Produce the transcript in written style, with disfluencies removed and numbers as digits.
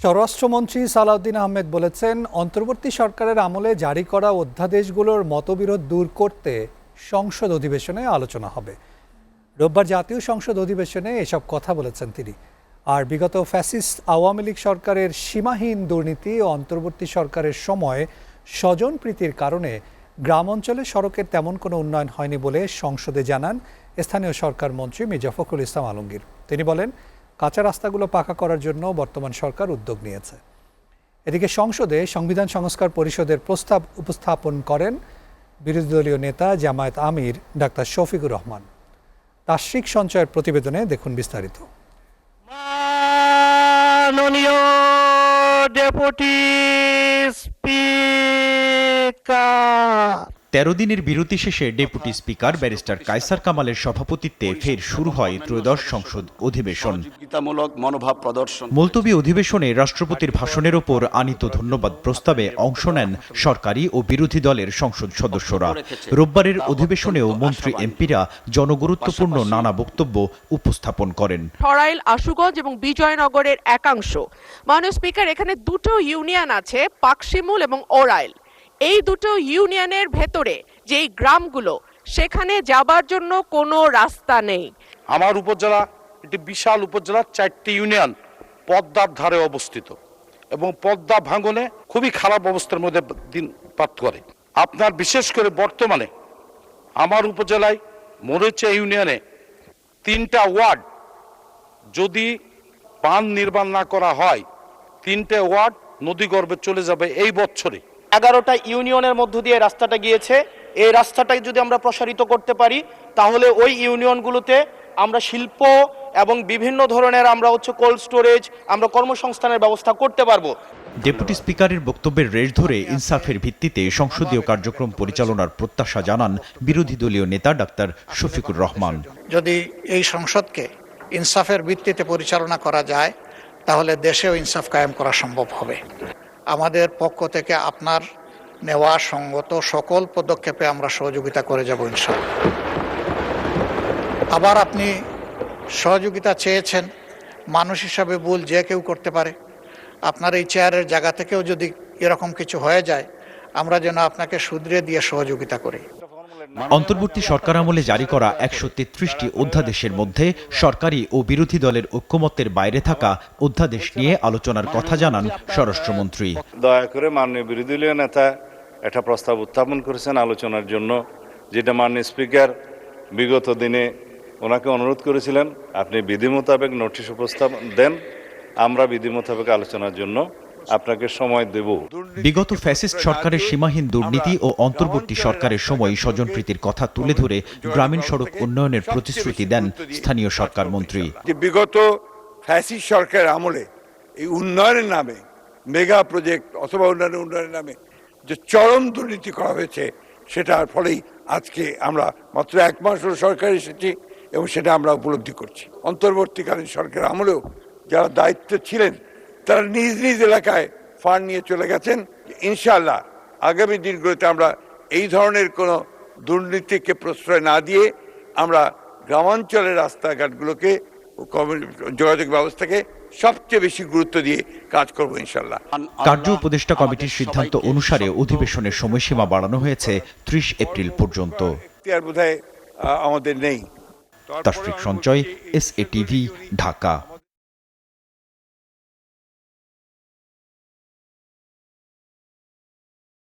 স্বরাষ্ট্রমন্ত্রী সালাউদ্দিন আহমেদ বলেছেন, অন্তর্বর্তী সরকারের আমলে জারি করা অধ্যাদেশগুলোর মতবিরোধ দূর করতে সংসদ অধিবেশনে আলোচনা হবে। রোববার জাতীয় সংসদ অধিবেশনে এসব কথা বলেছেন তিনি। আর বিগত ফ্যাসিস্ট আওয়ামী লীগ সরকারের সীমাহীন দুর্নীতি ও অন্তর্বর্তী সরকারের সময় স্বজনপ্রীতির কারণে গ্রাম অঞ্চলে সড়কের তেমন কোনো উন্নয়ন হয়নি বলে সংসদে জানান স্থানীয় সরকার মন্ত্রী মির্জা ফখরুল ইসলাম আলমগীর। তিনি বলেন, কাঁচা রাস্তাগুলো পাকা করার জন্য বর্তমান সরকার উদ্যোগ নিয়েছে। এদিকে সংসদে সংবিধান সংস্কার পরিষদের প্রস্তাব উপস্থাপন করেন বিরোধী দলীয় নেতা জামায়াত আমির ডাক্তার শফিকুর রহমান। তাসরিক সঞ্চয়ের প্রতিবেদনে দেখুন বিস্তারিত। মাননীয় ডেপুটি স্পিকার। ১৩ দিনের বিরতি শেষে ডেপুটি স্পিকার ব্যারিস্টার কায়সার কামালের সভাপতিত্বে ফের শুরু হয় ত্রয়োদশ সংসদ অধিবেশন। মুলতবি অধিবেশনে রাষ্ট্রপতির ভাষণের ওপর আনীত ধন্যবাদ প্রস্তাবে অংশ নেন সরকারি ও বিরোধী দলের সংসদ সদস্যরা। রোববারের অধিবেশনেও মন্ত্রী এমপিরা জনগুরুত্বপূর্ণ নানা বক্তব্য উপস্থাপন করেন। সরাইল, আশুগঞ্জ এবং বিজয়নগরের একাংশ। মাননীয় স্পিকার, এখানে দুটো ইউনিয়ন আছে, পাকশিমুল এবং ওরাইল। এই দুটো ইউনিয়নের ভেতরে যেই গ্রামগুলো, সেখানে যাবার জন্য কোনো রাস্তা নেই। আমার উপজেলা একটি বিশাল উপজেলা, 4টি ইউনিয়ন পদ্মার ধারে অবস্থিত এবং পদ্মা ভাঙনে খুবই খারাপ অবস্থার মধ্যে দিন পার করে। আপনার বিশেষ করে বর্তমানে আমার উপজেলায় মরিচা ইউনিয়নে 3টা ওয়ার্ড যদি বাঁধ নির্মাণ না করা হয়, 3টে ওয়ার্ড নদীগর্ভে চলে যাবে এই বছরে। 11টা ইউনিয়নের মধ্য দিয়ে রাস্তাটা গিয়েছে। এই রাস্তাটাকে যদি আমরা প্রসারিত করতে পারি, তাহলে ওই ইউনিয়নগুলোতে আমরা শিল্প এবং বিভিন্ন ধরনের আমরা কোল্ড স্টোরেজ, আমরা কর্মসংস্থানের ব্যবস্থা করতে পারবো। ডেপুটি স্পিকারের বক্তব্যের রেশ ধরে ইনসাফের ভিত্তিতে সংসদীয় কার্যক্রম পরিচালনার প্রত্যাশা জানান বিরোধী দলীয় নেতা ডাক্তার শফিকুর রহমান। যদি এই সংসদকে ইনসাফের ভিত্তিতে পরিচালনা করা যায়, তাহলে দেশেও ইনসাফ কায়েম করা সম্ভব হবে। আমাদের পক্ষ থেকে আপনার নেওয়া সঙ্গত সকল পদক্ষেপে আমরা সহযোগিতা করে যাব ইনশাআল্লাহ। আবার আপনি সহযোগিতা চেয়েছেন, মানুষ হিসাবে ভুল যে কেউ করতে পারে। আপনার এই চেয়ারের জায়গা থেকেও যদি এরকম কিছু হয়ে যায়, আমরা যেন আপনাকে শুধরে দিয়ে সহযোগিতা করি। অন্তর্বর্তী সরকার আমলে জারি করা 133টি অধ্যাদেশের মধ্যে সরকারি ও বিরোধী দলের ঐক্যমত্যের বাইরে থাকা অধ্যাদেশ নিয়ে আলোচনার কথা জানান স্বরাষ্ট্রমন্ত্রী। দয়া করে মাননীয় বিরোধী দলীয় নেতা একটা প্রস্তাব উত্থাপন করেছেন আলোচনার জন্য, যেটা মাননীয় স্পিকার বিগত দিনে ওনাকে অনুরোধ করেছিলেন আপনি বিধি মোতাবেক নোটিশ উপস্থাপন দেন, আমরা বিধি মোতাবেক আলোচনার জন্য আপনাকে সময় দেব। বিগত ফ্যাসিস্ট সরকারের সীমাহীন দুর্নীতি ও অন্তর্বর্তী সরকারের সময় স্বজনপ্রীতির কথা তুলে ধরে গ্রামীণ সড়ক উন্নয়নের প্রতিশ্রুতি দেন স্থানীয় সরকার মন্ত্রী। বিগত ফ্যাসিস্ট সরকারের আমলে এই উন্নয়নের নামে, মেগা প্রজেক্ট অথবা উন্নয়নের নামে যে চরম দুর্নীতি করা হয়েছে, সেটার ফলেই আজকে আমরা মাত্র 1 মাস সরকার এসেছি এবং সেটা আমরা উপলব্ধি করছি। অন্তর্বর্তীকালীন সরকার আমলেও যারা দায়িত্ব ছিলেন, তারা নিজ নিজ এলাকায় ফান্ড নিয়ে চলে গেছেন। ইনশাআল্লাহ আগামী দিনগুলোতে আমরা এই ধরনের কোনো দুর্নীতিকে প্রশ্রয় না দিয়ে আমরা গ্রামাঞ্চলের রাস্তাঘাটগুলোকে, যোগাযোগ ব্যবস্থাকে সবচেয়ে বেশি গুরুত্ব দিয়ে কাজ করব ইনশাআল্লাহ। কার্য উপদেষ্টা কমিটির সিদ্ধান্ত অনুসারে অধিবেশনের সময়সীমা বাড়ানো হয়েছে 30 এপ্রিল পর্যন্ত। বোধহয় আমাদের নেই। তাসরিক সঞ্চয়, SA TV, ঢাকা।